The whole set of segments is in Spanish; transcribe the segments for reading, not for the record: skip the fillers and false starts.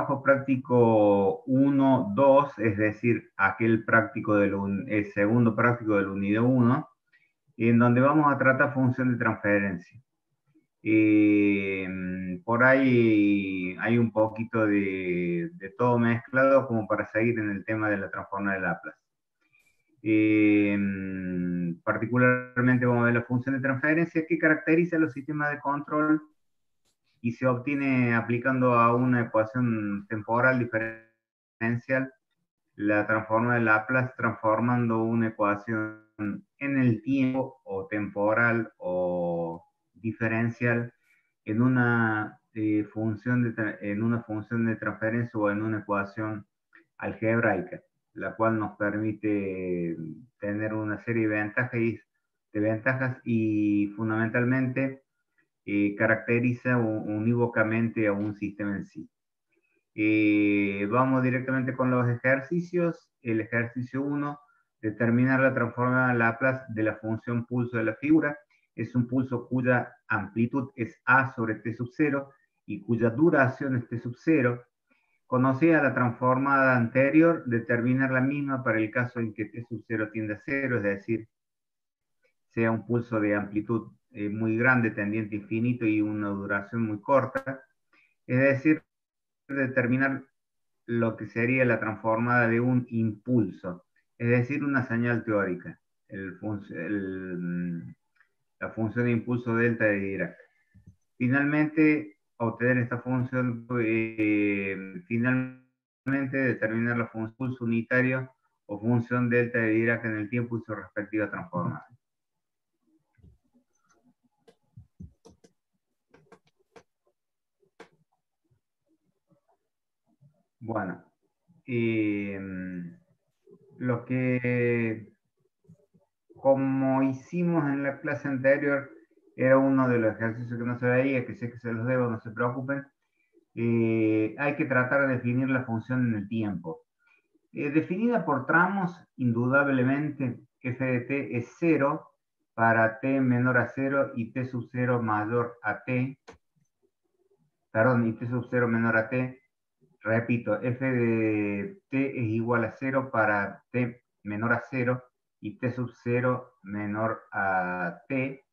trabajo práctico 1, 2, es decir, aquel práctico el segundo práctico de la unidad 1, en donde vamos a tratar función de transferencia. Por ahí hay un poquito de todo mezclado como para seguir en el tema de la transforma de Laplace. Particularmente vamos a ver la función de transferencia que caracteriza los sistemas de control y se obtiene aplicando a una ecuación temporal diferencial la transforma de Laplace transformando una ecuación en el tiempo o temporal o diferencial en una, función de transferencia o en una ecuación algebraica, la cual nos permite tener una serie de ventajas y fundamentalmente caracteriza unívocamente a un sistema en sí. Vamos directamente con los ejercicios. El ejercicio 1, determinar la transforma de Laplace de la función pulso de la figura. Es un pulso cuya amplitud es a sobre t sub 0 y cuya duración es t sub 0. Conocida la transformada anterior, determinar la misma para el caso en que t sub 0 tiende a 0, es decir, sea un pulso de amplitud muy grande, tendiente a infinito y una duración muy corta. Es decir, determinar lo que sería la transformada de un impulso, es decir, una señal teórica, la función de impulso delta de Dirac. Finalmente, obtener esta función, finalmente determinar la función pulso unitario o función delta de Dirac en el tiempo y su respectiva transformada. Bueno, lo que, como hicimos en la clase anterior, era uno de los ejercicios que no se veía, que sé que se los debo, no se preocupen. Hay que tratar de definir la función en el tiempo. Definida por tramos, indudablemente, f de t es 0 para t menor a 0 y t sub 0 mayor a t, perdón, y t sub 0 menor a t. Repito, f de t es igual a 0 para t menor a 0 y t sub 0 menor a t.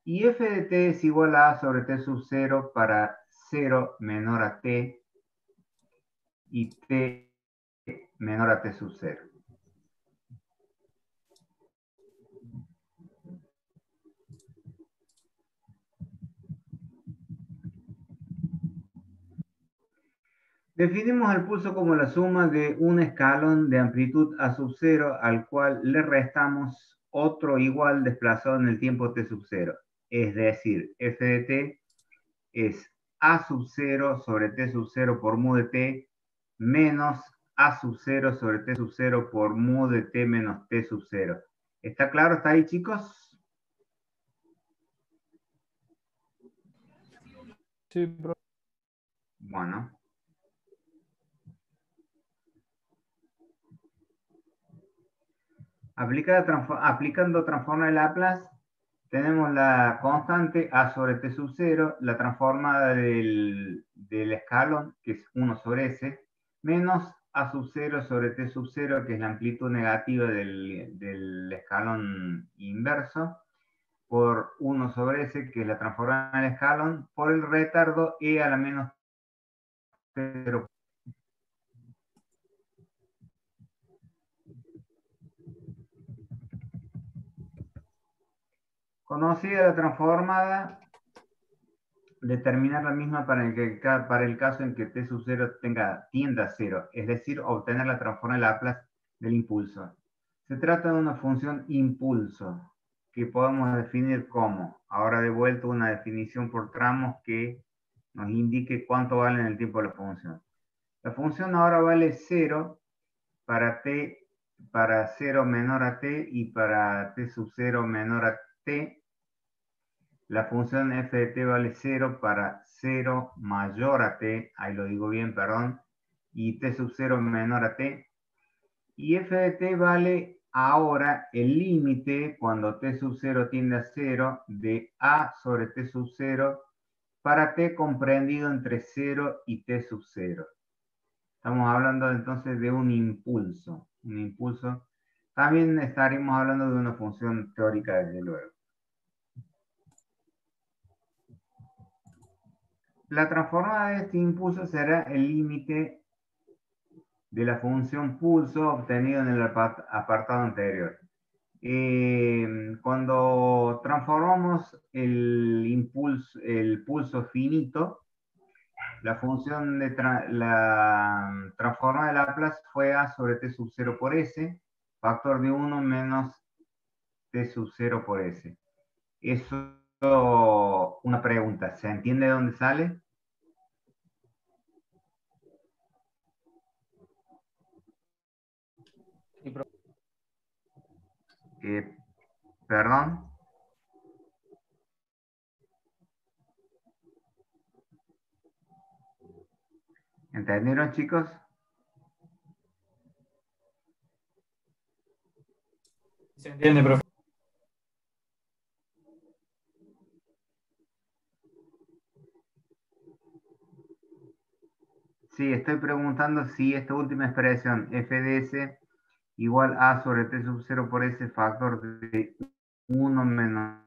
Y f de t es igual a sobre t sub 0 para 0 menor a t y t menor a t sub 0. Definimos el pulso como la suma de un escalón de amplitud a sub 0 al cual le restamos otro igual desplazado en el tiempo t sub 0. Es decir, f de t es a sub 0 sobre t sub 0 por mu de t menos a sub 0 sobre t sub 0 por mu de t menos t sub 0. ¿Está claro? ¿Está ahí, chicos? Sí, bro. Bueno. Aplicando transforma de Laplace, tenemos la constante a sobre t sub 0, la transformada del escalón, que es 1 sobre s, menos a sub 0 sobre t sub 0, que es la amplitud negativa del escalón inverso, por 1 sobre s, que es la transformada del escalón, por el retardo e a la menos 0. Conocida la transformada, determinar la misma para el caso en que t sub 0 tienda a 0, es decir, obtener la transforma de Laplace del impulso. Se trata de una función impulso, que podemos definir como, ahora de vuelta, una definición por tramos que nos indique cuánto vale en el tiempo la función. La función ahora vale 0 para t, para 0 menor a t y para t sub 0 menor a t. La función f de t vale 0 para 0 mayor a t, ahí lo digo bien, perdón, y t sub 0 menor a t. Y f de t vale ahora el límite cuando t sub 0 tiende a 0 de a sobre t sub 0 para t comprendido entre 0 y t sub 0. Estamos hablando entonces de un impulso. Un impulso. También estaremos hablando de una función teórica, desde luego. La transformada de este impulso será el límite de la función pulso obtenido en el apartado anterior. Cuando transformamos el pulso finito, la función de la transformada de Laplace fue a sobre t sub 0 por s, factor de 1 menos t sub 0 por s. Eso, una pregunta, ¿se entiende de dónde sale? Sí, profe. Perdón. ¿Entendieron, chicos? Se entiende, profe. Sí, estoy preguntando si esta última expresión f de s igual a sobre t sub 0 por s factor de 1 menos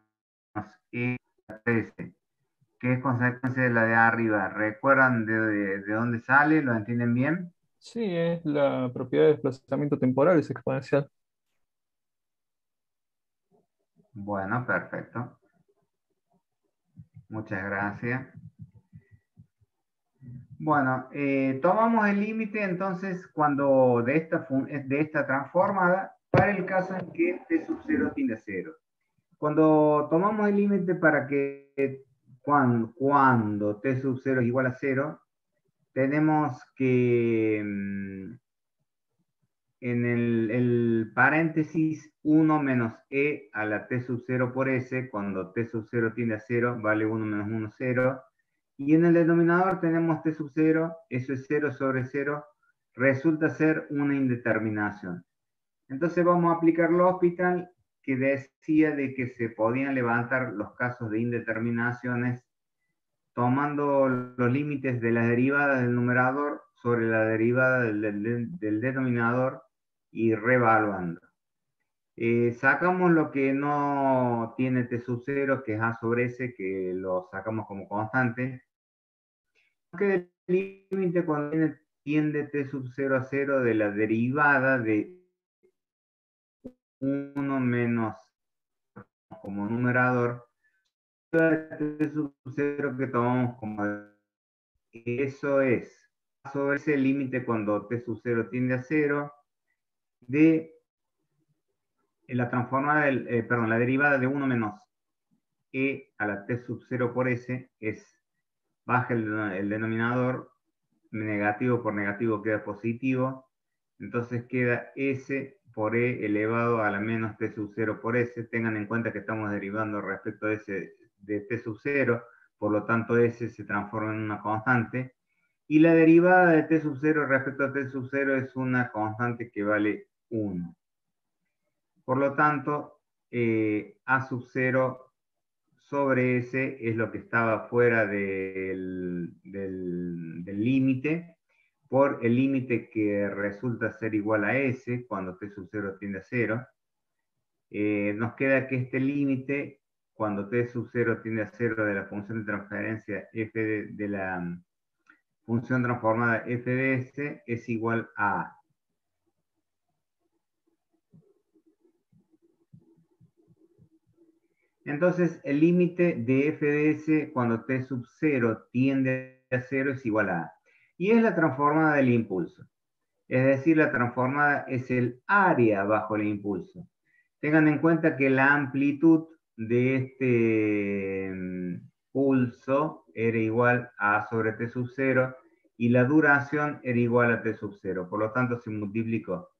e a s, que es consecuencia de la de arriba. ¿Recuerdan de dónde sale? ¿Lo entienden bien? Sí, es la propiedad de desplazamiento temporal, es exponencial. Bueno, perfecto. Muchas gracias. Bueno, tomamos el límite entonces cuando de esta transformada para el caso en que t sub 0 tiende a 0. Cuando tomamos el límite para que cuando t sub 0 es igual a 0, tenemos que en el paréntesis 1 menos e a la t sub 0 por s, cuando t sub 0 tiende a 0, vale 1 menos 1, 0. Y en el denominador tenemos t sub 0, eso es 0 sobre 0, resulta ser una indeterminación. Entonces vamos a aplicar L'Hopital, que decía de que se podían levantar los casos de indeterminaciones tomando los límites de las derivadas del numerador sobre la derivada del denominador y revaluando. Sacamos lo que no tiene t sub 0, que es a sobre s, que lo sacamos como constante. Que el límite cuando tiende t sub 0 a 0 de la derivada de 1 menos como numerador, t sub 0 que tomamos como eso es sobre ese límite cuando t sub 0 tiende a 0 de la transformada perdón, la derivada de 1 menos e a la t sub 0 por s es baja el denominador, negativo por negativo queda positivo, entonces queda s por e elevado a la menos t sub 0 por s. Tengan en cuenta que estamos derivando respecto a s de t sub 0, por lo tanto s se transforma en una constante, y la derivada de t sub 0 respecto a t sub 0 es una constante que vale 1. Por lo tanto, a sub 0 sobre S es lo que estaba fuera del límite, por el límite que resulta ser igual a S cuando t sub 0 tiende a 0. Nos queda que este límite, cuando t sub 0 tiende a 0 de la función de transferencia f de la función transformada f de s, es igual a entonces, el límite de f de s cuando t sub 0 tiende a 0 es igual a. Y es la transformada del impulso. Es decir, la transformada es el área bajo el impulso. Tengan en cuenta que la amplitud de este pulso era igual a A sobre t sub 0 y la duración era igual a t sub 0. Por lo tanto, se multiplicó.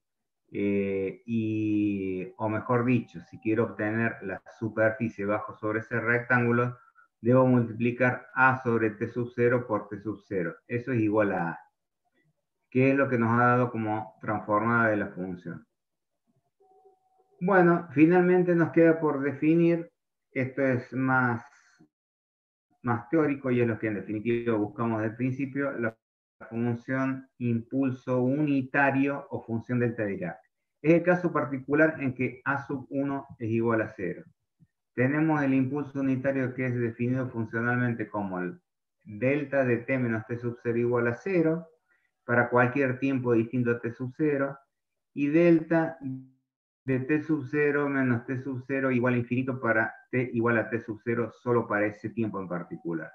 O mejor dicho, si quiero obtener la superficie bajo sobre ese rectángulo, debo multiplicar A sobre T sub 0 por T sub 0. Eso es igual a A, que es lo que nos ha dado como transformada de la función. Bueno, finalmente nos queda por definir, esto es más teórico y es lo que en definitiva buscamos desde el principio, la función impulso unitario o función delta Dirac. Es el caso particular en que A sub 1 es igual a 0. Tenemos el impulso unitario que es definido funcionalmente como el delta de t menos t sub 0 igual a 0 para cualquier tiempo distinto a t sub 0 y delta de t sub 0 menos t sub 0 igual a infinito para t igual a t sub 0 solo para ese tiempo en particular.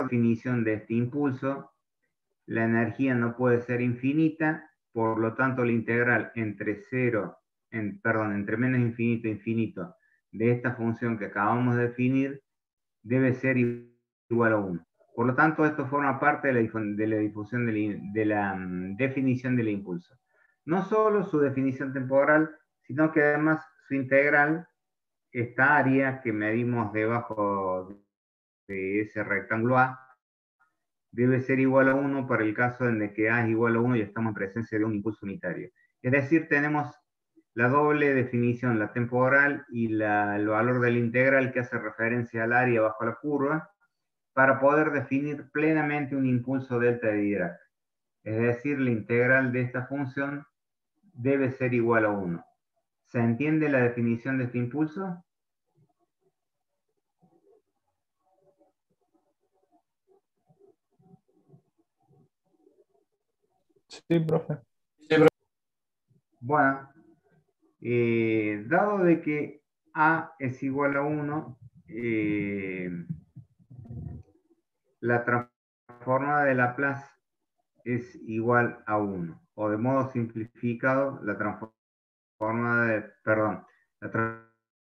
Definición de este impulso, la energía no puede ser infinita, por lo tanto la integral entre entre menos infinito e infinito de esta función que acabamos de definir debe ser igual a 1. Por lo tanto, esto forma parte de la difusión de la definición del impulso. No solo su definición temporal, sino que además su integral, esta área que medimos debajo de ese rectángulo A, debe ser igual a 1 para el caso en el que A es igual a 1 y estamos en presencia de un impulso unitario. Es decir, tenemos la doble definición, la temporal y el valor de la integral que hace referencia al área bajo la curva, para poder definir plenamente un impulso delta de Dirac. Es decir, la integral de esta función debe ser igual a 1. ¿Se entiende la definición de este impulso? Sí, profe. Bueno, dado de que A es igual a 1, la transformada de Laplace es igual a 1. O de modo simplificado, la transformada de, perdón, la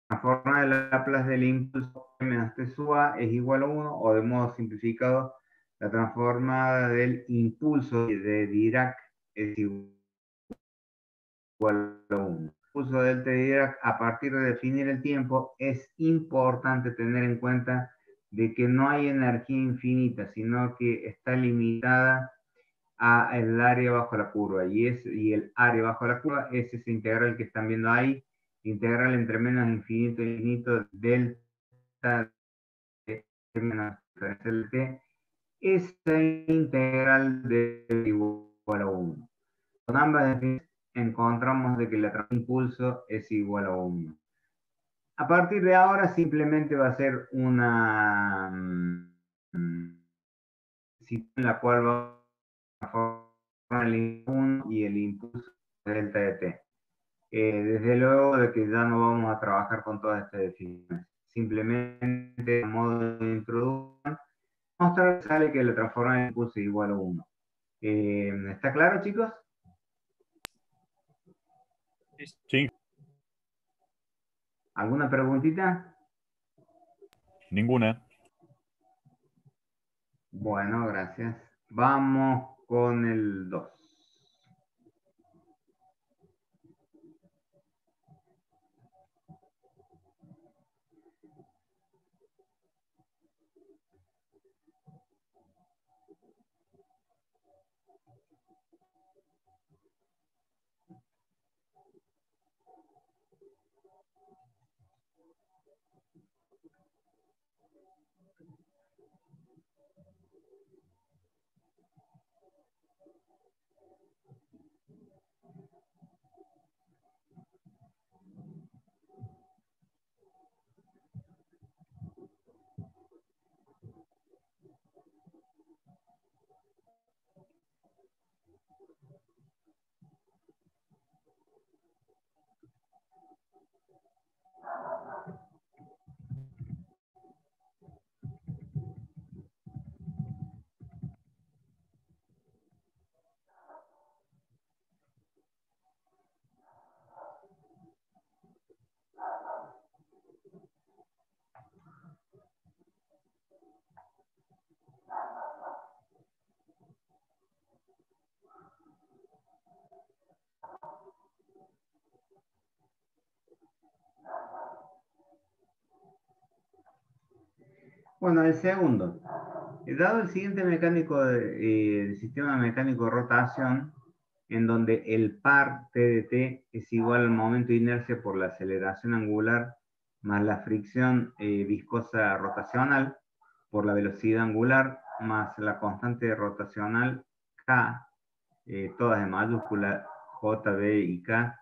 transformada de Laplace del impulso menos t sub a es igual a 1, o de modo simplificado, la transformada del impulso de Dirac es igual a 1. El impulso de delta de Dirac, a partir de definir el tiempo, es importante tener en cuenta de que no hay energía infinita, sino que está limitada a el área bajo la curva, y el área bajo la curva es esa integral que están viendo ahí, integral entre menos infinito e infinito delta de menos diferencial de t, esa integral de igual a 1. Con ambas definiciones encontramos de que la transformación de impulso es igual a 1. A partir de ahora simplemente va a ser una situación en la cual va a formar el impulso y el impulso delta de t. Desde luego de que ya no vamos a trabajar con todas estas definiciones. Simplemente, a modo de introducción, mostrar que sale que la transformada de impulso es igual a 1. ¿Está claro, chicos? Sí, ¿Alguna preguntita? ninguna. Bueno, gracias. Vamos con el 2. Bueno, el segundo. Dado el siguiente el sistema mecánico de rotación, en donde el par T de T es igual al momento de inercia por la aceleración angular más la fricción viscosa rotacional por la velocidad angular más la constante rotacional K, todas en mayúscula J, B y K,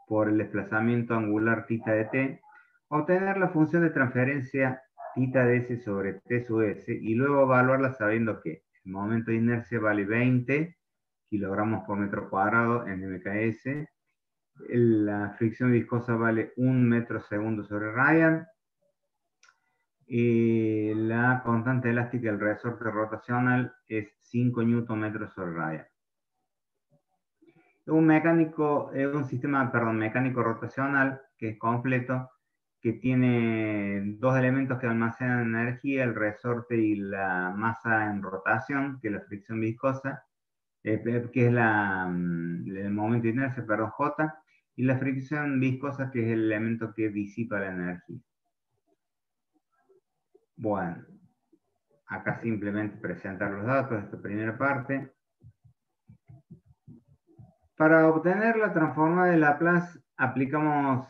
por el desplazamiento angular θ de T, obtener la función de transferencia θ de S sobre T sub S y luego evaluarla sabiendo que el momento de inercia vale 20 kilogramos por metro cuadrado en MKS, la fricción viscosa vale 1 metro segundo sobre radian, y la constante elástica del resorte rotacional es 5 newton metros sobre radian. Un sistema, perdón, mecánico rotacional que es completo, que tiene dos elementos que almacenan energía, el resorte y la masa en rotación, que es la fricción viscosa, que es el momento de inercia, perdón, J, y la fricción viscosa, que es el elemento que disipa la energía. Bueno, acá simplemente presentar los datos de esta primera parte. Para obtener la transforma de Laplace, aplicamos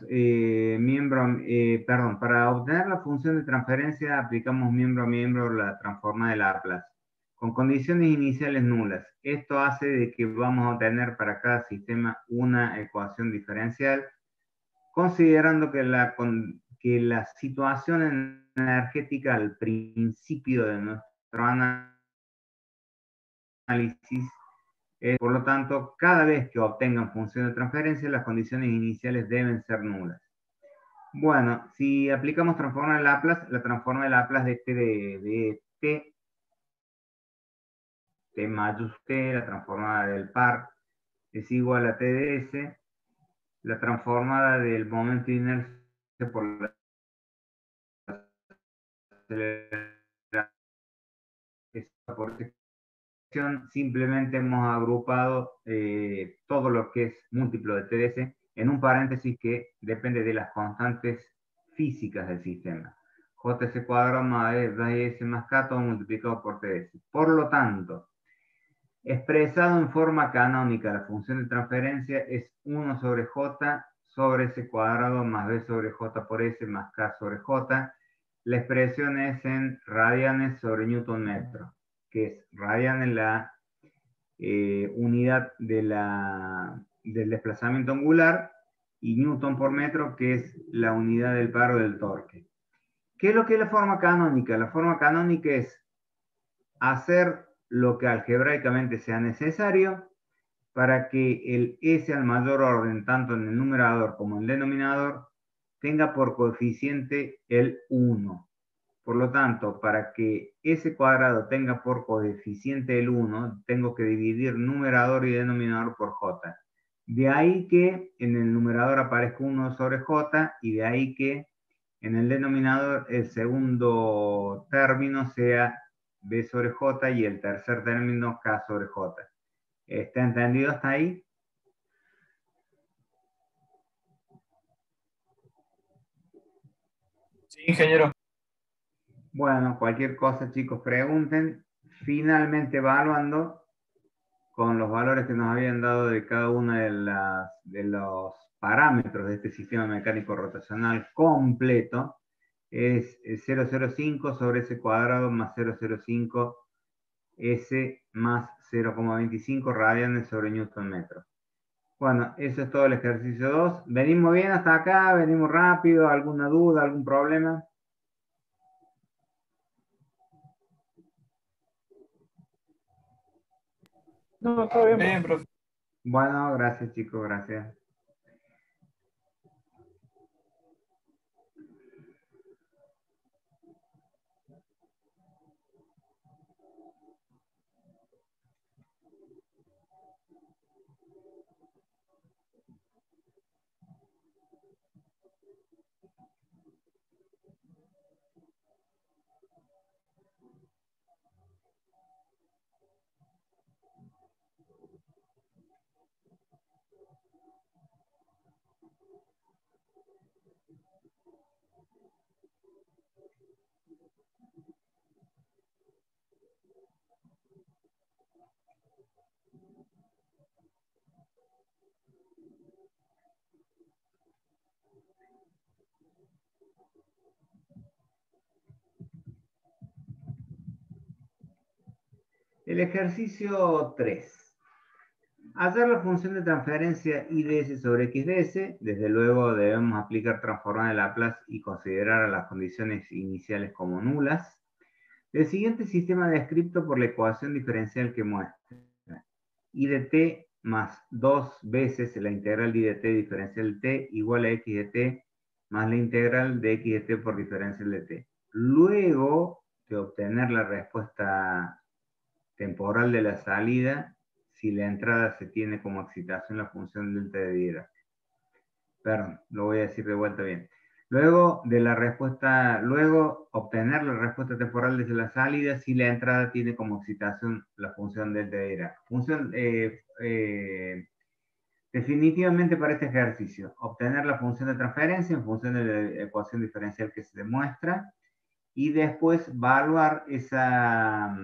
para obtener la función de transferencia, aplicamos miembro a miembro la transforma de Laplace, con condiciones iniciales nulas. Esto hace de que vamos a obtener para cada sistema una ecuación diferencial, considerando que la situación energética al principio de nuestro análisis, por lo tanto, cada vez que obtengan función de transferencia, las condiciones iniciales deben ser nulas. Bueno, si aplicamos transforma de Laplace, la transforma de Laplace de T de T, T mayúscula, la transformada del par es igual a T de S, la transformada del momento de inercia por la aceleración por simplemente hemos agrupado todo lo que es múltiplo de TDS en un paréntesis que depende de las constantes físicas del sistema. JS cuadrado más S más K todo multiplicado por TDS. Por lo tanto, expresado en forma canónica, la función de transferencia es 1 sobre J sobre S cuadrado más B sobre J por S más K sobre J. La expresión es en radianes sobre Newton metro, que es radian en la unidad del desplazamiento angular y Newton por metro, que es la unidad del paro del torque. ¿Qué es lo que es la forma canónica? La forma canónica es hacer lo que algebraicamente sea necesario para que el S al mayor orden, tanto en el numerador como en el denominador, tenga por coeficiente el 1. Por lo tanto, para que S cuadrado tenga por coeficiente el 1, tengo que dividir numerador y denominador por J. De ahí que en el numerador aparezca 1 sobre J y de ahí que en el denominador el segundo término sea B sobre J y el tercer término K sobre J. ¿Está entendido hasta ahí? Sí, ingeniero. Bueno, cualquier cosa, chicos, pregunten. Finalmente evaluando con los valores que nos habían dado de cada uno de los parámetros de este sistema mecánico rotacional completo, es 0,05 sobre S cuadrado más 0,05 S más 0,25 radianes sobre Newton metro. Bueno, eso es todo el ejercicio 2. ¿Venimos bien hasta acá? ¿Venimos rápido? ¿Alguna duda? ¿Algún problema? No, todo bien, Bien, profe. profe. Bueno, gracias chicos, gracias. El ejercicio 3. Hallar la función de transferencia IDS sobre XDS. Desde luego debemos aplicar transformada de Laplace y considerar a las condiciones iniciales como nulas. El siguiente sistema descrito por la ecuación diferencial que muestra I de t más 2 veces la integral de I de t diferencial de t igual a x de t más la integral de x de t por diferencial de t. Luego de obtener la respuesta temporal de la salida, si la entrada se tiene como excitación la función delta de Dirac. Perdón, lo voy a decir de vuelta bien. Luego obtener la respuesta temporal desde la salida, si la entrada tiene como excitación la función delta de Dirac. Definitivamente para este ejercicio, obtener la función de transferencia en función de la ecuación diferencial que se demuestra y después evaluar esa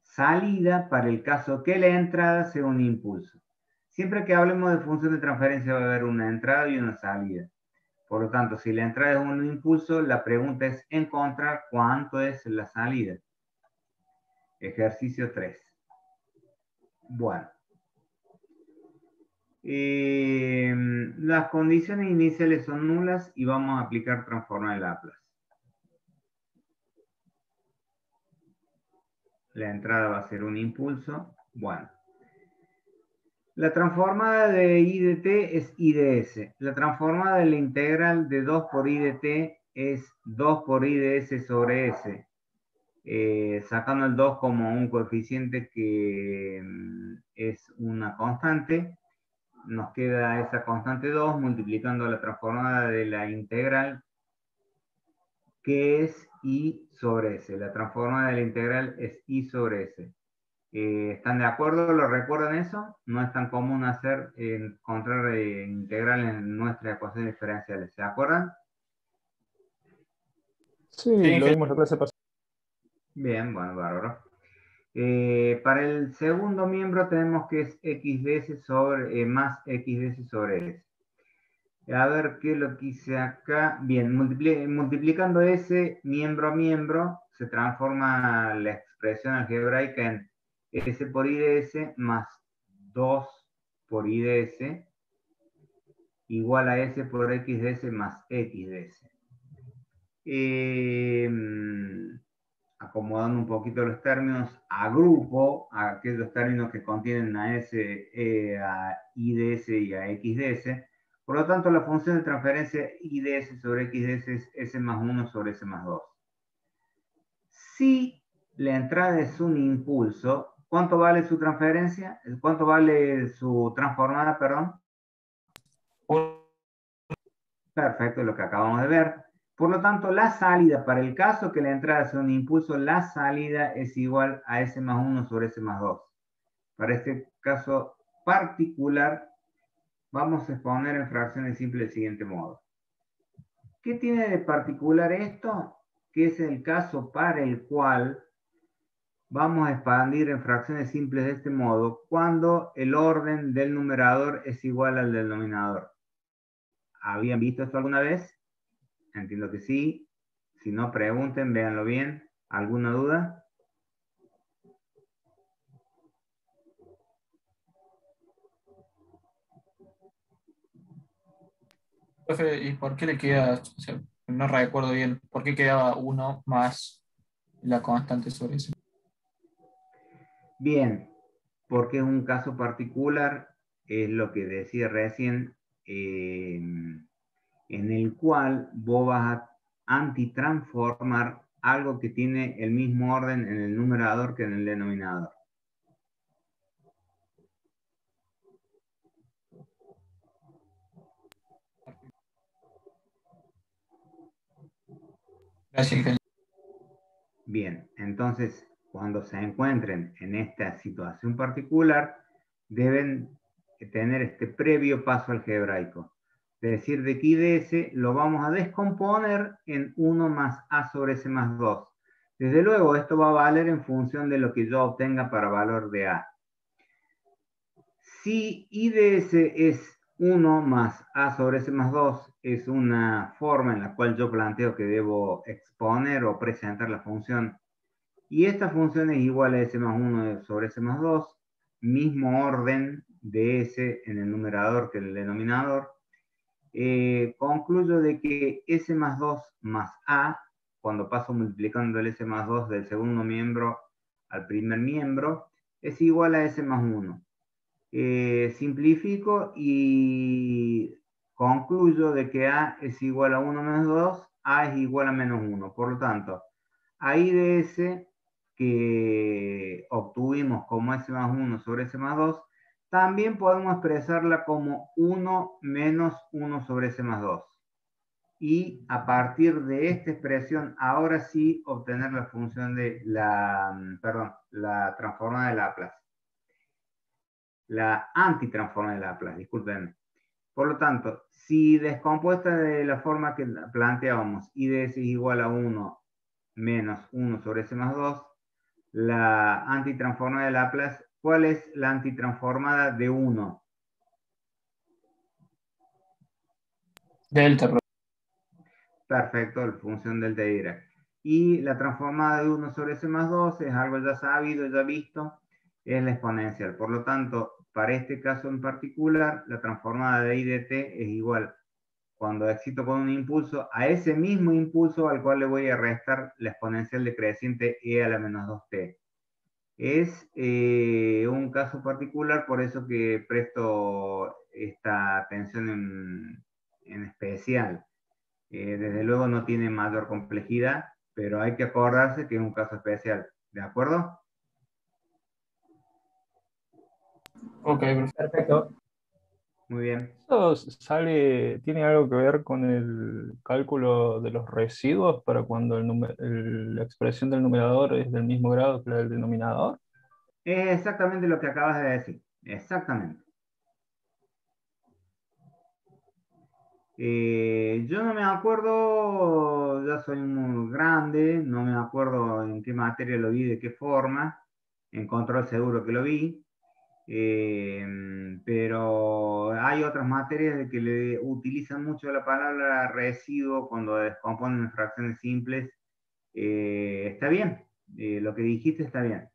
salida para el caso que la entrada sea un impulso. Siempre que hablemos de función de transferencia va a haber una entrada y una salida. Por lo tanto, si la entrada es un impulso, la pregunta es encontrar cuánto es la salida. Ejercicio 3. Bueno. Las condiciones iniciales son nulas y vamos a aplicar transformada de Laplace. La entrada va a ser un impulso. Bueno. La transformada de I de t es I de s. La transformada de la integral de 2 por I de t es 2 por I de s sobre s. Sacando el 2 como un coeficiente que es una constante, nos queda esa constante 2 multiplicando la transformada de la integral que es I sobre s. La transformada de la integral es I sobre s. ¿Están de acuerdo? ¿Lo recuerdan eso? No es tan común encontrar integrales en nuestras ecuaciones diferenciales. ¿Se acuerdan? Sí, lo vimos la clase pasada. Bien, bueno, bárbaro. Para el segundo miembro tenemos que es x de s sobre, más x de s sobre s. A ver qué lo que hice acá. Bien, multiplicando s miembro a miembro, se transforma la expresión algebraica en s por i de s más 2 por i de s igual a s por x de s más x de s. Acomodando un poquito los términos, agrupo a aquellos términos que contienen a s, a i de s y a x de s. Por lo tanto, la función de transferencia I de s sobre x de s es s más 1 sobre s más 2. Si la entrada es un impulso, ¿cuánto vale su transferencia? ¿Cuánto vale su transformada, perdón? Perfecto, lo que acabamos de ver. Por lo tanto, la salida, para el caso que la entrada sea un impulso, la salida es igual a s más 1 sobre s más 2. Para este caso particular, vamos a exponer en fracciones simples del siguiente modo. ¿Qué tiene de particular esto? Que es el caso para el cual vamos a expandir en fracciones simples de este modo cuando el orden del numerador es igual al del denominador. ¿Habían visto esto alguna vez? Entiendo que sí. Si no, pregunten, véanlo bien. ¿Alguna duda? Profe, ¿y por qué le queda, o sea, no recuerdo bien, por qué quedaba 1 más la constante sobre eso? Bien, porque es un caso particular, es lo que decía recién, en el cual vos vas a antitransformar algo que tiene el mismo orden en el numerador que en el denominador. Gracias. Bien, entonces, cuando se encuentren en esta situación particular, deben tener este previo paso algebraico. Es decir, de que I de S lo vamos a descomponer en 1 más A sobre S más 2. Desde luego, esto va a valer en función de lo que yo obtenga para valor de A. Si I de S es 1 más A sobre S más 2, es una forma en la cual yo planteo que debo exponer o presentar la función Y esta función es igual a s más 1 sobre s más 2, mismo orden de s en el numerador que en el denominador. Concluyo de que s más 2 más a, cuando paso multiplicando el s más 2 del segundo miembro al primer miembro, es igual a s más 1. Simplifico y concluyo de que a es igual a 1 menos 2, a es igual a menos 1. Por lo tanto, I de s que obtuvimos como s más 1 sobre s más 2, también podemos expresarla como 1 menos 1 sobre s más 2. Y a partir de esta expresión, ahora sí obtener la función de la transformada de Laplace. La antitransformada de Laplace, discúlpenme. Por lo tanto, si descompuesta de la forma que planteábamos, I de s es igual a 1 menos 1 sobre s más 2, la antitransformada de Laplace, ¿cuál es la antitransformada de 1? Delta, profe. Perfecto, la función del de Dirac. Y la transformada de 1 sobre s más 2 es algo ya sabido, ya visto, es la exponencial. Por lo tanto, para este caso en particular, la transformada de I de t es igual, cuando excito con un impulso, a ese mismo impulso al cual le voy a restar la exponencial decreciente e a la menos 2t. Es un caso particular, por eso que presto esta atención en especial. Desde luego no tiene mayor complejidad, pero hay que acordarse que es un caso especial. ¿De acuerdo? Ok, profe. Perfecto. Muy bien. ¿Eso tiene algo que ver con el cálculo de los residuos para cuando la expresión del numerador es del mismo grado que la del denominador? Es exactamente lo que acabas de decir. Exactamente. Yo no me acuerdo, ya soy muy grande, no me acuerdo en qué materia lo vi, de qué forma. En control seguro que lo vi. Pero hay otras materias de que le utilizan mucho la palabra residuo cuando descomponen fracciones simples. Está bien, lo que dijiste está bien.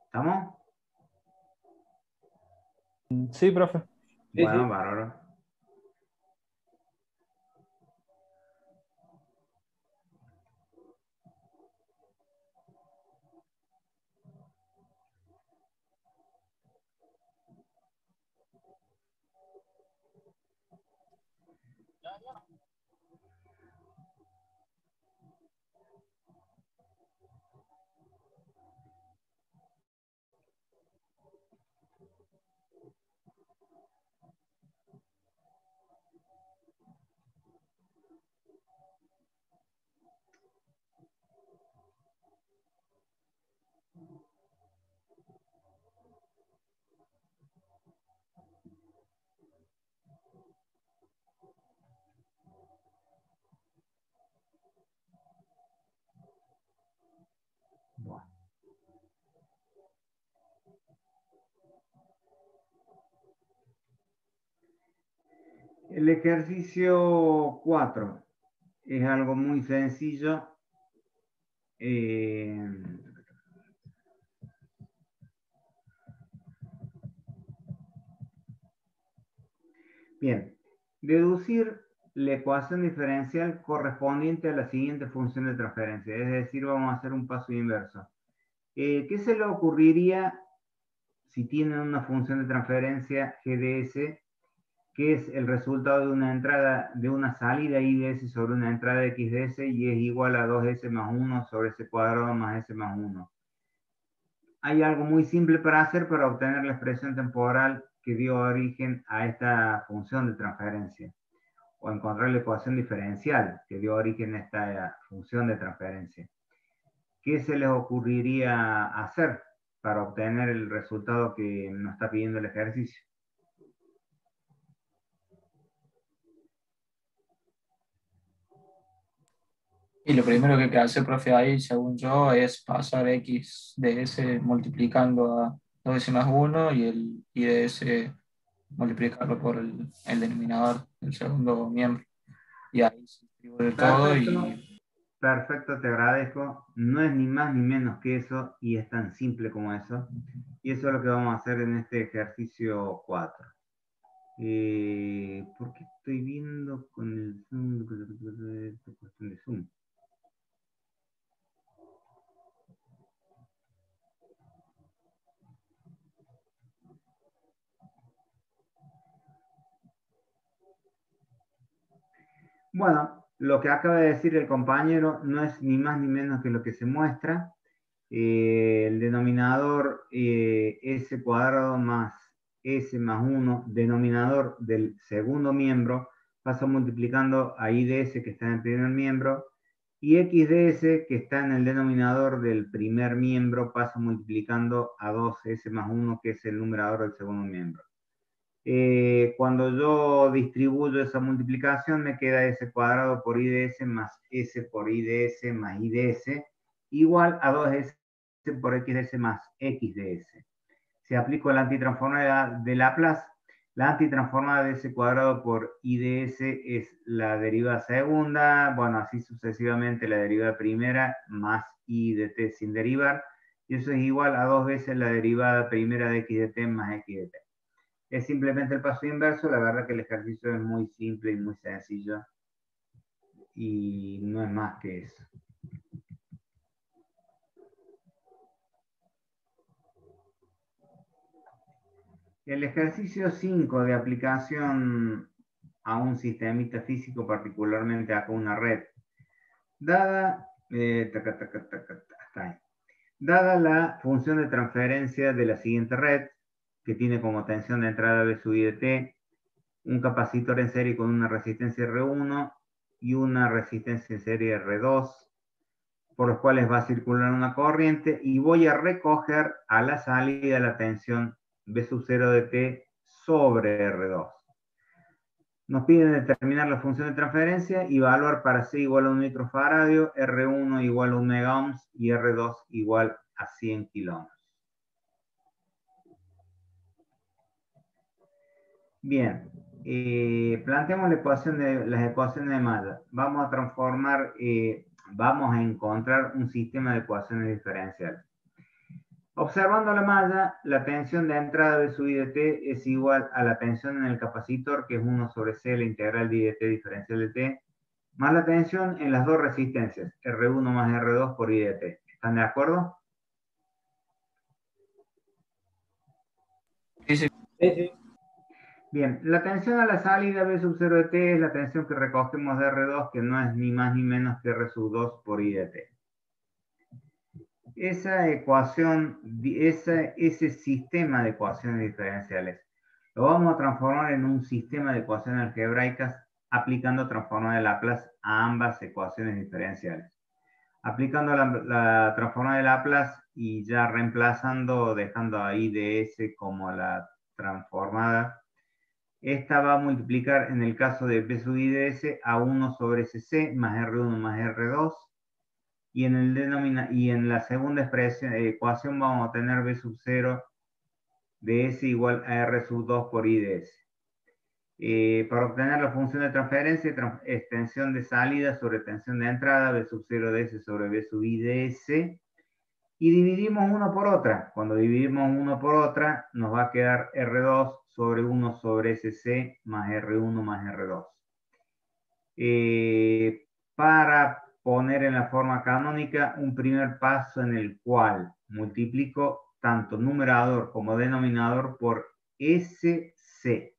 ¿Estamos? Sí, profe. Bueno, sí. bárbaro. Bueno. El ejercicio 4 es algo muy sencillo. Eh, Bien, deducir la ecuación diferencial correspondiente a la siguiente función de transferencia, es decir, vamos a hacer un paso inverso. ¿Qué se le ocurriría si tienen una función de transferencia g de s, que es el resultado de una entrada, de una salida I de s sobre una entrada x de s y es igual a 2s más 1 sobre s cuadrado más s más 1? Hay algo muy simple para hacer para obtener la expresión temporal que dio origen a esta función de transferencia, o encontrar la ecuación diferencial que dio origen a esta función de transferencia. ¿Qué se les ocurriría hacer para obtener el resultado que nos está pidiendo el ejercicio? Y lo primero que hay que hacer, profe, ahí, según yo, es pasar x de s multiplicando a 2s más 1 y el i de s multiplicarlo por el denominador del segundo miembro. Y ahí se distribuye todo Perfecto. y Perfecto, te agradezco. No es ni más ni menos que eso y es tan simple como eso. Y eso es lo que vamos a hacer en este ejercicio 4. ¿Por qué estoy viendo con el Zoom? Esta cuestión de Zoom. Bueno, lo que acaba de decir el compañero no es ni más ni menos que lo que se muestra. El denominador s cuadrado más s más 1, denominador del segundo miembro, pasa multiplicando a i de s que está en el primer miembro, y x de s que está en el denominador del primer miembro pasa multiplicando a 2s más 1, que es el numerador del segundo miembro. Cuando yo distribuyo esa multiplicación me queda s cuadrado por i de s más s por i de s más i de s igual a 2s por x de s más x de s. Si aplico la antitransformada de Laplace, la antitransformada de s cuadrado por i de s es la derivada segunda, bueno, así sucesivamente la derivada primera más i de t sin derivar, y eso es igual a 2 veces la derivada primera de x de t más x de t. Es simplemente el paso inverso, la verdad que el ejercicio es muy simple y muy sencillo y no es más que eso. El ejercicio 5 de aplicación a un sistemita físico, particularmente acá una red, dada, dada la función de transferencia de la siguiente red, que tiene como tensión de entrada B sub I de T, un capacitor en serie con una resistencia R1 y una resistencia en serie R2, por los cuales va a circular una corriente, y voy a recoger a la salida la tensión B sub 0 de T sobre R2. Nos piden determinar la función de transferencia y evaluar para C igual a 1 microfaradio, R1 igual a 1 megaohms y R2 igual a 100 kiloohms. Bien, planteamos la ecuación las ecuaciones de malla. Vamos a transformar, vamos a encontrar un sistema de ecuaciones diferenciales. Observando la malla, la tensión de entrada de sub I de t es igual a la tensión en el capacitor, que es 1 sobre C, la integral de I de t diferencial de t, más la tensión en las dos resistencias, R1 más R2 por I de t. ¿Están de acuerdo? sí, sí. Bien, la tensión a la salida B sub 0 de t es la tensión que recogemos de R2, que no es ni más ni menos que R sub 2 por I de t. Esa ecuación, ese sistema de ecuaciones diferenciales, lo vamos a transformar en un sistema de ecuaciones algebraicas aplicando transformada de Laplace a ambas ecuaciones diferenciales. Aplicando la transformada de Laplace y ya reemplazando, dejando ahí de S como la transformada, esta va a multiplicar en el caso de B sub I de S a 1 sobre SC más R1 más R2. Y en la segunda ecuación vamos a tener B sub 0 de S igual a R sub 2 por I de S. Para obtener la función de transferencia, extensión de salida sobre tensión de entrada, B sub 0 de S sobre B sub I de S, y dividimos una por otra. Cuando dividimos una por otra, nos va a quedar R2 sobre 1 sobre SC más R1 más R2. Para poner en la forma canónica un primer paso en el cual multiplico tanto numerador como denominador por SC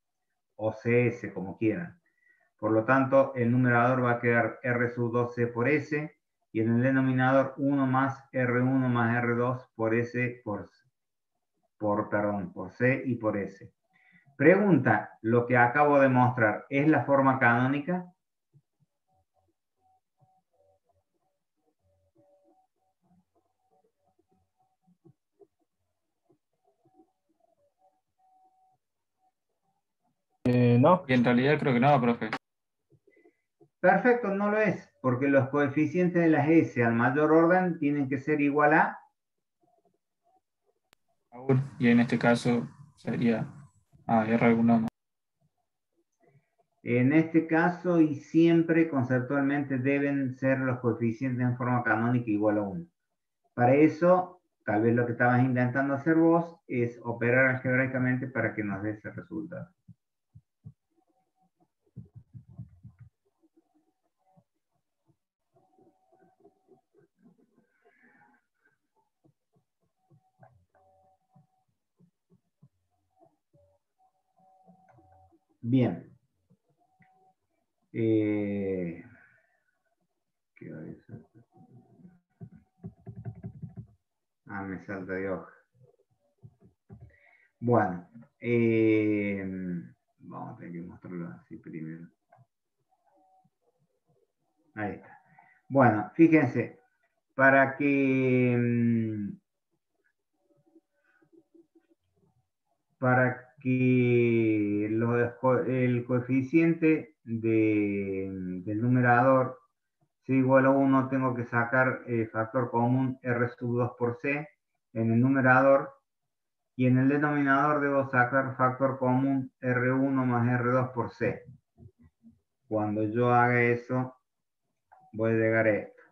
o CS, como quieran. Por lo tanto, el numerador va a quedar R sub 2C por S y en el denominador 1 más R1 más R2 por S por C y por S. Pregunta, ¿lo que acabo de mostrar es la forma canónica? No, Y en realidad creo que no, profe. Perfecto, no lo es, porque los coeficientes de las S al mayor orden tienen que ser igual a... Y en este caso sería Ah, R1 más. En este caso, y siempre conceptualmente deben ser los coeficientes en forma canónica igual a 1. Para eso, tal vez lo que estabas intentando hacer vos es operar algebraicamente para que nos dé ese resultado. Bien. ¿Qué hora es? Ah, me salta de hoja. Bueno, vamos a tener que mostrarlo así primero. Ahí está. Bueno, fíjense, para que el coeficiente del numerador sea igual a 1, tengo que sacar factor común R sub 2 por C en el numerador, y en el denominador debo sacar factor común R1 más R2 por C. Cuando yo haga eso, voy a llegar a esto.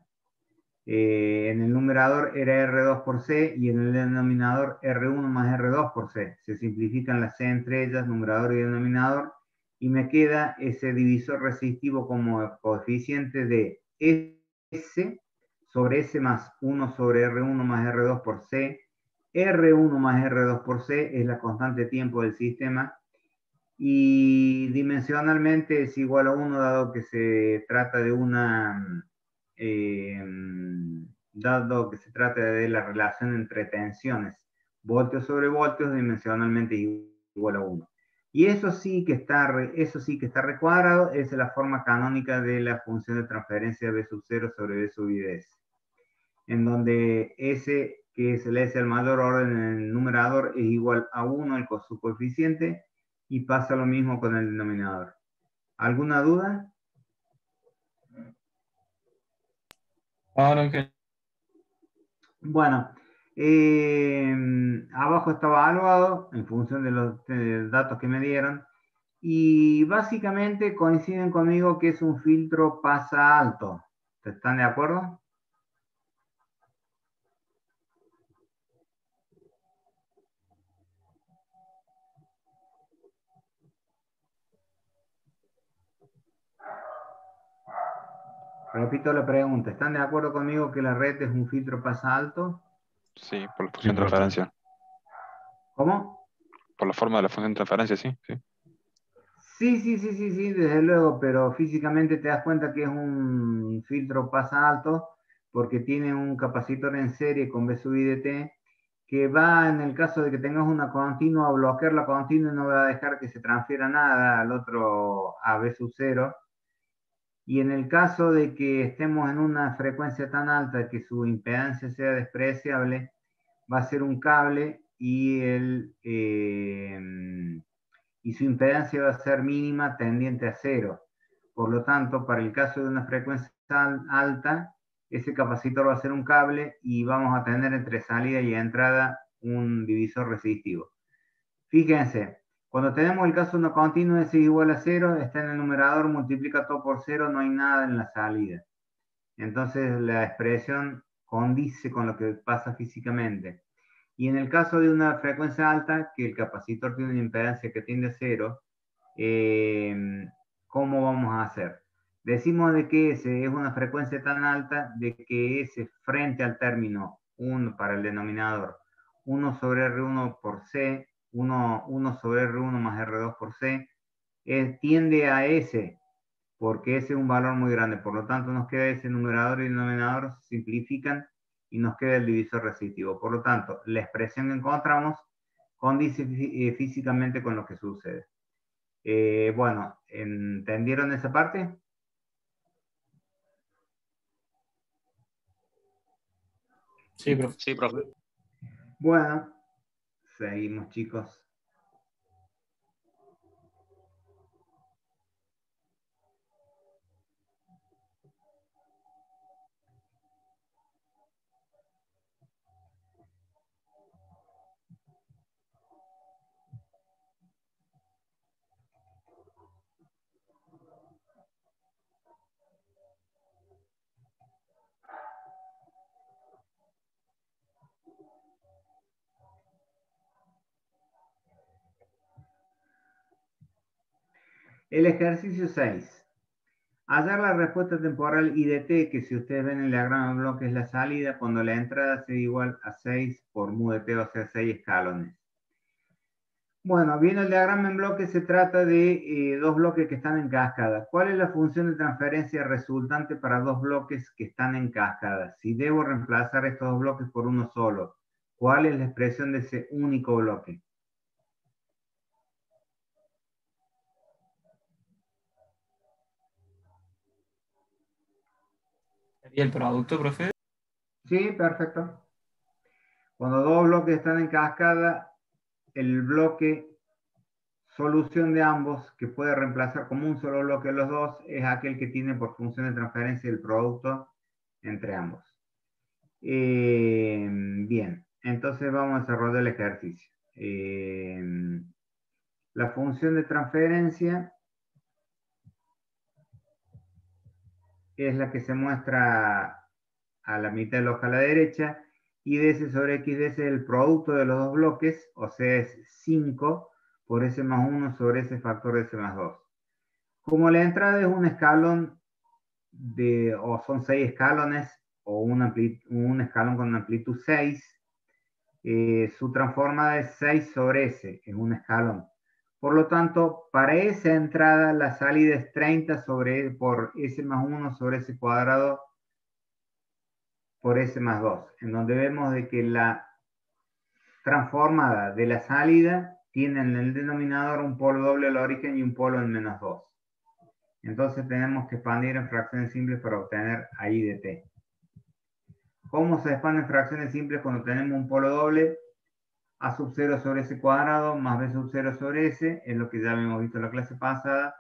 En el numerador era R2 por C y en el denominador R1 más R2 por C. Se simplifican las C entre ellas, numerador y denominador, y me queda ese divisor resistivo como coeficiente de S sobre S más 1 sobre R1 más R2 por C. R1 más R2 por C es la constante de tiempo del sistema, y dimensionalmente es igual a 1 dado que se trata de dado que se trata de la relación entre tensiones, voltios sobre voltios, dimensionalmente igual a 1. Y eso sí que está recuadrado, es la forma canónica de la función de transferencia B sub 0 sobre B sub I de S, en donde S, que es el S al mayor orden en el numerador, es igual a 1 su coeficiente, y pasa lo mismo con el denominador. ¿Alguna duda? Ahora que Bueno, abajo está evaluado en función de los datos que me dieron, y básicamente coinciden conmigo que es un filtro pasa alto. ¿Están de acuerdo? Repito la pregunta, ¿están de acuerdo conmigo que la red es un filtro pasa alto? Sí, por la Sí, función de profe. transferencia. ¿Cómo? Por la forma de la función de transferencia, sí, sí. Sí, desde luego, pero físicamente te das cuenta que es un filtro pasa alto porque tiene un capacitor en serie con B sub I de T que va, en el caso de que tengas una continua, a bloquear la continua y no va a dejar que se transfiera nada al otro a B sub 0. Y en el caso de que estemos en una frecuencia tan alta que su impedancia sea despreciable, va a ser un cable, y su impedancia va a ser mínima tendiente a cero. Por lo tanto, para el caso de una frecuencia alta, ese capacitor va a ser un cable y vamos a tener entre salida y entrada un divisor resistivo. Fíjense, cuando tenemos el caso de una continua, S es igual a cero, está en el numerador, multiplica todo por cero, no hay nada en la salida. Entonces la expresión condice con lo que pasa físicamente. Y en el caso de una frecuencia alta, que el capacitor tiene una impedancia que tiende a cero, ¿cómo vamos a hacer? Decimos de que S es una frecuencia tan alta de que S frente al término 1 para el denominador, 1 sobre R1 por C, 1 sobre R1 más R2 por C, tiende a S, porque ese es un valor muy grande. Por lo tanto, nos queda ese numerador y denominador, se simplifican y nos queda el divisor resistivo. Por lo tanto, la expresión que encontramos condice físicamente con lo que sucede. Bueno, ¿entendieron esa parte? sí, profe. Sí, profe. Bueno, seguimos, chicos. El ejercicio 6. Hallar la respuesta temporal I de t, que si ustedes ven en el diagrama de bloque es la salida, cuando la entrada sea igual a 6 por mu de t, o sea, 6 escalones. Bueno, viendo el diagrama en bloque, se trata de dos bloques que están en cascada. ¿Cuál es la función de transferencia resultante para dos bloques que están en cascada? Si debo reemplazar estos dos bloques por uno solo, ¿cuál es la expresión de ese único bloque? ¿Y el producto, profe? Sí, perfecto. Cuando dos bloques están en cascada, el bloque solución de ambos, que puede reemplazar como un solo bloque los dos, es aquel que tiene por función de transferencia el producto entre ambos. Bien, entonces vamos a desarrollar el ejercicio. La función de transferencia es la que se muestra a la mitad de la hoja a la derecha, y ds sobre xds es el producto de los dos bloques, o sea, es 5 por s más 1 sobre ese factor de s más 2. Como la entrada es un escalón o son 6 escalones, o un escalón con amplitud 6, su transformada es 6 sobre s, es un escalón. Por lo tanto, para esa entrada la salida es 30 por s más 1 sobre s cuadrado por s más 2, en donde vemos de que la transformada de la salida tiene en el denominador un polo doble al origen y un polo en menos 2. Entonces tenemos que expandir en fracciones simples para obtener I de t. ¿Cómo se expande en fracciones simples cuando tenemos un polo doble? A sub 0 sobre s cuadrado más b sub 0 sobre s, es lo que ya habíamos visto en la clase pasada,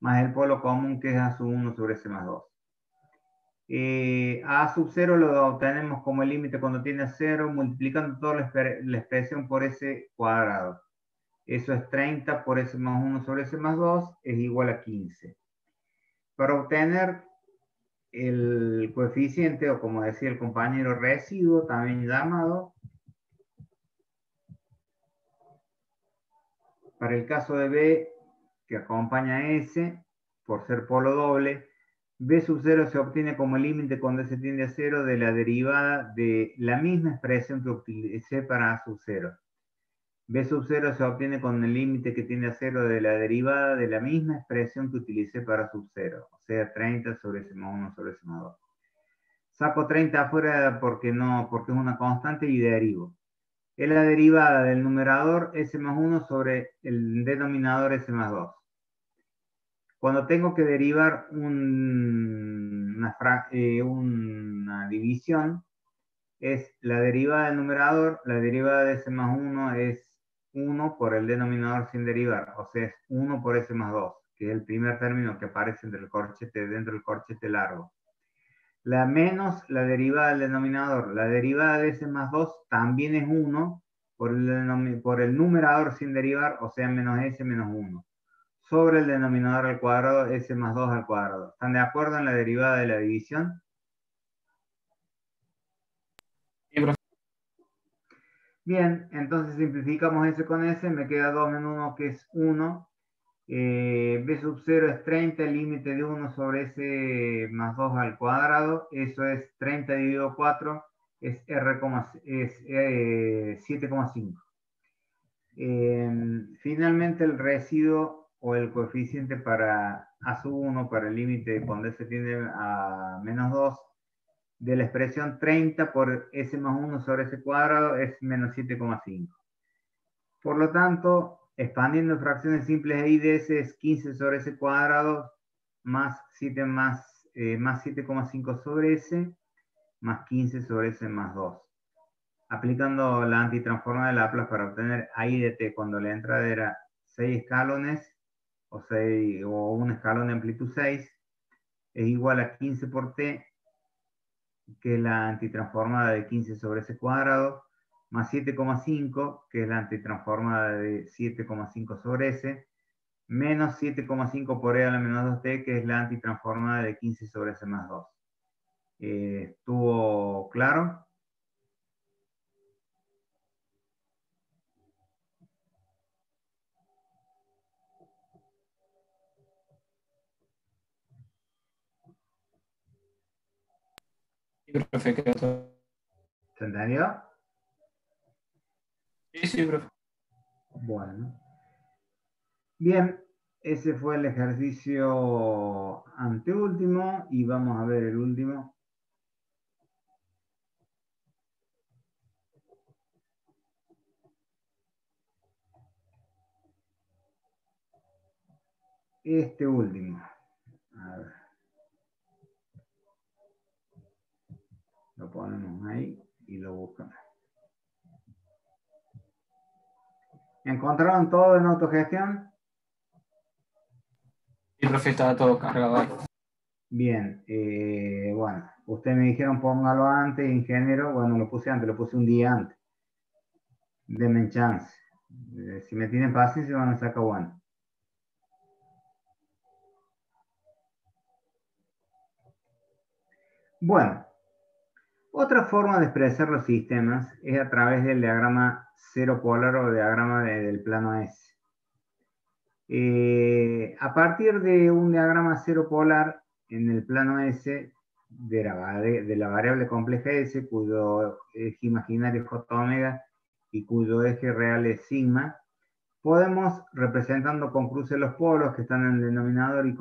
más el polo común que es a sub 1 sobre s más 2. A sub 0 lo obtenemos como el límite cuando tiene 0, multiplicando toda la expresión por s cuadrado. Eso es 30 por s más 1 sobre s más 2, es igual a 15. Para obtener el coeficiente, o como decía el compañero, residuo, también llamado, para el caso de B, que acompaña a S, por ser polo doble, B sub 0 se obtiene como límite cuando S tiende a 0 de la derivada de la misma expresión que utilicé para A sub 0. B sub 0 se obtiene con el límite que tiende a 0 de la derivada de la misma expresión que utilicé para A sub 0, o sea, 30 sobre S más 1 sobre S más 2. Saco 30 afuera porque es una constante y derivo. Es la derivada del numerador s más 1 sobre el denominador s más 2. Cuando tengo que derivar una división, es la derivada del numerador, la derivada de s más 1 es 1 por el denominador sin derivar, o sea, es 1 por s más 2, que es el primer término que aparece dentro del corchete largo. La menos la derivada del denominador. La derivada de s más 2 también es 1 por el numerador sin derivar, o sea, menos s menos 1. Sobre el denominador al cuadrado, s más 2 al cuadrado. ¿Están de acuerdo en la derivada de la división? Sí, profe. Bien, entonces simplificamos s con s, me queda 2 menos 1 que es 1. B sub 0 es 30, el límite de 1 sobre s más 2 al cuadrado, eso es 30 dividido 4, es 7,5. Finalmente el residuo o el coeficiente para A sub 1, para el límite cuando s tiende a menos 2, de la expresión 30 por s más 1 sobre s cuadrado es menos 7,5. Por lo tanto, expandiendo en fracciones simples, I de S es 15 sobre S cuadrado más 7,5 sobre S más 15 sobre S más 2. Aplicando la antitransforma de Laplace para obtener I de T cuando la entrada era 6 escalones o un escalón de amplitud 6, es igual a 15 por T, que es la antitransformada de 15 sobre S cuadrado, más 7,5, que es la antitransformada de 7,5 sobre S, menos 7,5 por E a la menos 2t, que es la antitransformada de 15 sobre S más 2. ¿Estuvo claro? Sí, profe, quedó todo. ¿Se entendió? Sí, profe. Bueno. Bien, ese fue el ejercicio anteúltimo y vamos a ver el último. Este último. A ver. Lo ponemos ahí y lo buscamos. ¿Encontraron todo en autogestión? Sí, profe, estaba todo cargado ahí. Bien, bueno, ustedes me dijeron póngalo antes, ingeniero. Bueno, lo puse antes, lo puse un día antes. Denme chance. Si me tienen paciencia, van a sacar bueno. Bueno, otra forma de expresar los sistemas es a través del diagrama cero polar o diagrama del plano S. A partir de un diagrama cero polar en el plano S de la variable compleja S, cuyo eje imaginario es J omega y cuyo eje real es sigma, podemos, representando con cruce los polos que están en el denominador y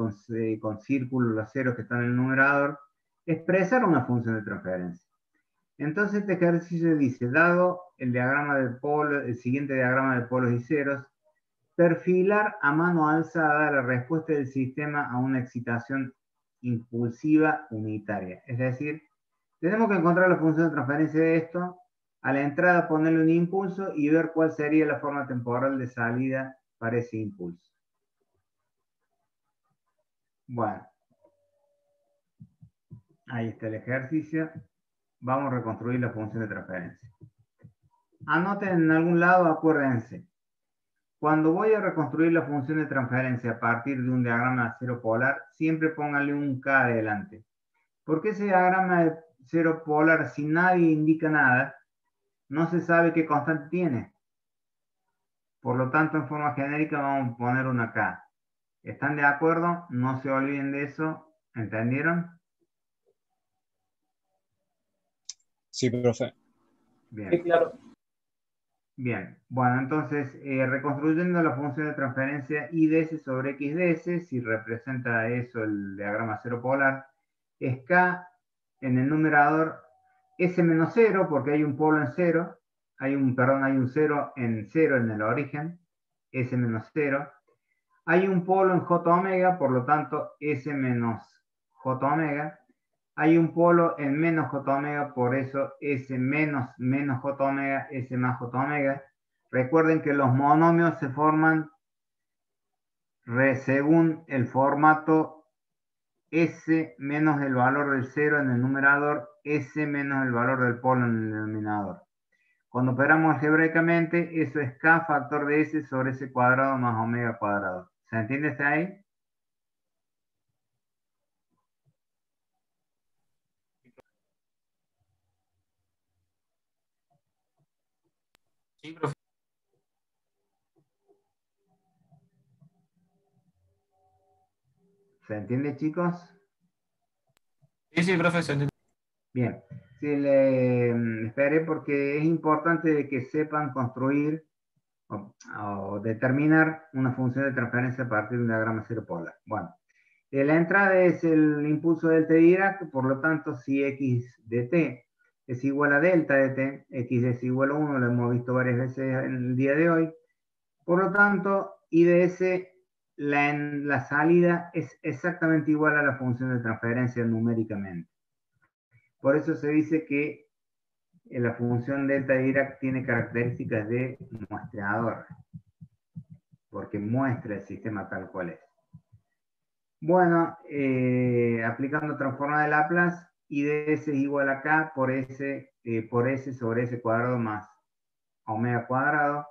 con círculos los ceros que están en el numerador, expresar una función de transferencia. Entonces este ejercicio dice, dado el diagrama del polo, el siguiente diagrama de polos y ceros, perfilar a mano alzada la respuesta del sistema a una excitación impulsiva unitaria. Es decir, tenemos que encontrar la función de transferencia de esto, a la entrada ponerle un impulso y ver cuál sería la forma temporal de salida para ese impulso. Bueno, ahí está el ejercicio. Vamos a reconstruir la función de transferencia. Anoten en algún lado, acuérdense. Cuando voy a reconstruir la función de transferencia a partir de un diagrama cero polar, siempre pónganle un K adelante. Porque ese diagrama de cero polar, si nadie indica nada, no se sabe qué constante tiene. Por lo tanto, en forma genérica vamos a poner una K. ¿Están de acuerdo? No se olviden de eso. ¿Entendieron? Sí, profe. Bien. Sí, claro. Bien, bueno, entonces, reconstruyendo la función de transferencia I de S sobre X de S, si representa eso el diagrama cero polar, es K en el numerador S menos 0, porque hay un polo en 0, hay un 0 en el origen, S menos 0, hay un polo en J omega, por lo tanto, S menos J omega, hay un polo en menos J omega, por eso S menos J omega, S más J omega. Recuerden que los monomios se forman según el formato S menos el valor del 0 en el numerador, S menos el valor del polo en el denominador. Cuando operamos algebraicamente, eso es K factor de S sobre S cuadrado más omega cuadrado. ¿Se entiende hasta ahí? Sí, profe. ¿Se entiende, chicos? Sí, profe, se entiende. Bien. Sí, le esperé porque es importante que sepan construir o determinar una función de transferencia a partir de un diagrama cero polar. Bueno, la entrada es el impulso del t de Dirac, por lo tanto, si x de t es igual a delta de t, x es igual a 1, lo hemos visto varias veces en el día de hoy, por lo tanto, I de S, la salida es exactamente igual a la función de transferencia numéricamente. Por eso se dice que la función delta de Dirac tiene características de muestreador, porque muestra el sistema tal cual es. Bueno, aplicando transforma de Laplace, I de S es igual a K por S sobre S cuadrado más omega cuadrado.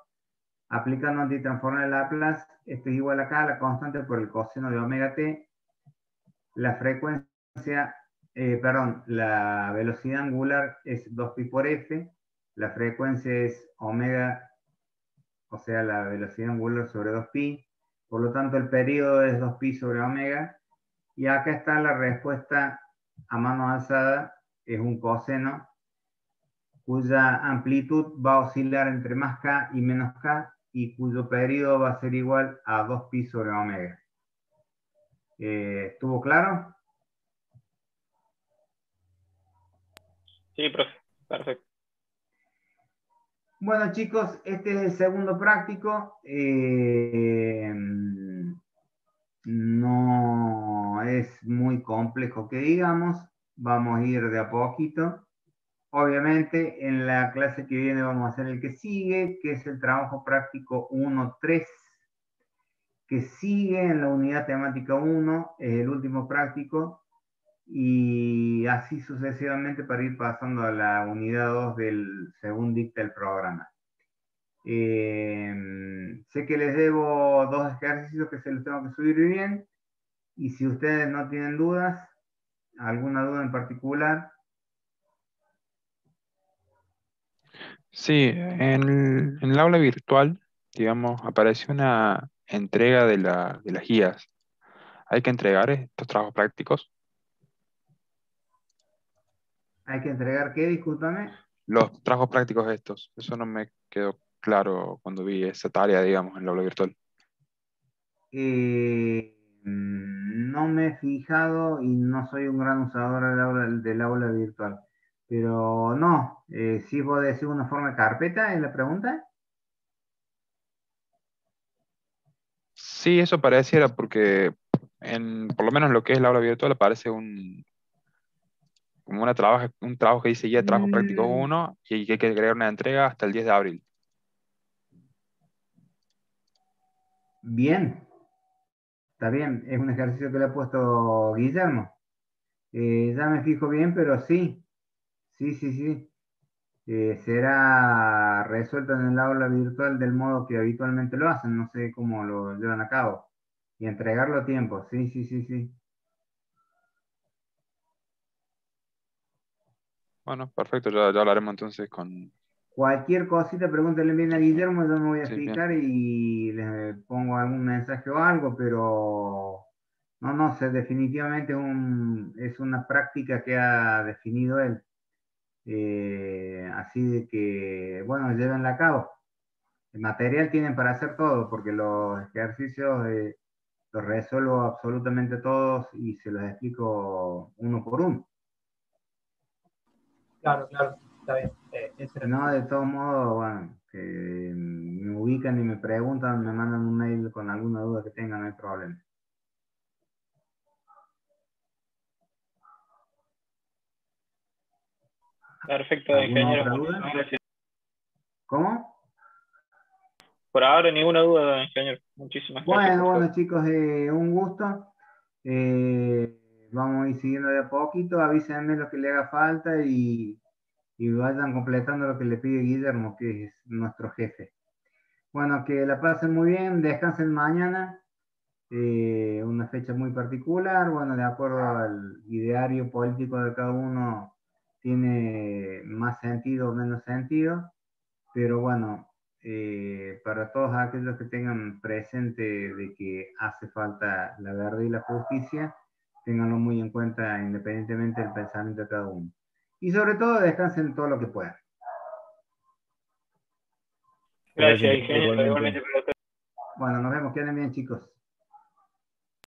Aplicando antitransforma de Laplace, esto es igual a K, la constante por el coseno de omega t. La frecuencia, la velocidad angular es 2pi por f. La frecuencia es omega, o sea, la velocidad angular sobre 2pi. Por lo tanto, el periodo es 2pi sobre omega. Y acá está la respuesta a mano alzada es un coseno cuya amplitud va a oscilar entre más k y menos k, y cuyo periodo va a ser igual a 2pi sobre omega. ¿Estuvo claro? Sí, profe. Perfecto. Bueno, chicos, este es el segundo práctico. No es muy complejo que digamos. Vamos a ir de a poquito. Obviamente, en la clase que viene vamos a hacer el que sigue, que es el trabajo práctico 1.3, que sigue en la unidad temática 1, es el último práctico, y así sucesivamente para ir pasando a la unidad 2 del según dicta el programa. Sé que les debo 2 ejercicios que se los tengo que subir bien, y si ustedes no tienen dudas, alguna duda en particular. Sí, en el aula virtual, digamos, aparece una entrega de las guías. Hay que entregar estos trabajos prácticos. Hay que entregar, ¿qué? Discúlpame. Los trabajos prácticos estos. Eso no me quedó claro cuando vi esa tarea, digamos, en el aula virtual. No me he fijado y no soy un gran usador del aula virtual. Pero no, si vos decís una forma de carpeta en la pregunta. Sí, eso pareciera porque por lo menos lo que es el aula virtual aparece como un trabajo que dice guía de trabajo práctico Mm, 1 y que hay que crear una entrega hasta el 10 de abril. Bien, está bien, es un ejercicio que le ha puesto Guillermo. Ya me fijo bien, pero sí, sí. Será resuelto en el aula virtual del modo que habitualmente lo hacen, no sé cómo lo llevan a cabo. Y entregarlo a tiempo, sí. Bueno, perfecto, ya hablaremos entonces con... Cualquier cosita, pregúntenle bien a Guillermo, yo me voy a Sí, bien. fijar y les pongo algún mensaje o algo, pero no sé, definitivamente es una práctica que ha definido él. Así de que, bueno, llévenla a cabo. El material tienen para hacer todo, porque los ejercicios los resuelvo absolutamente todos y se los explico uno por uno. Claro, está bien. Si no, de todos modos, bueno, que me ubican y me preguntan, me mandan un mail con alguna duda que tengan, no hay problema. Perfecto, ¿Alguna ingeniero. otra duda? Muchísimas gracias. ¿Cómo? Por ahora ninguna duda, ingeniero. Muchísimas gracias, por Bueno, favor. chicos, un gusto. Vamos a ir siguiendo de a poquito, avísenme lo que le haga falta y vayan completando lo que le pide Guillermo, que es nuestro jefe. Bueno, que la pasen muy bien, descansen mañana, una fecha muy particular, bueno, de acuerdo al ideario político de cada uno, tiene más sentido o menos sentido, pero bueno, para todos aquellos que tengan presente de que hace falta la verdad y la justicia, ténganlo muy en cuenta independientemente del pensamiento de cada uno. Y sobre todo, descansen todo lo que puedan. Gracias, Gracias, ingeniero. igualmente. Igualmente para usted. Bueno, nos vemos, queden bien, chicos.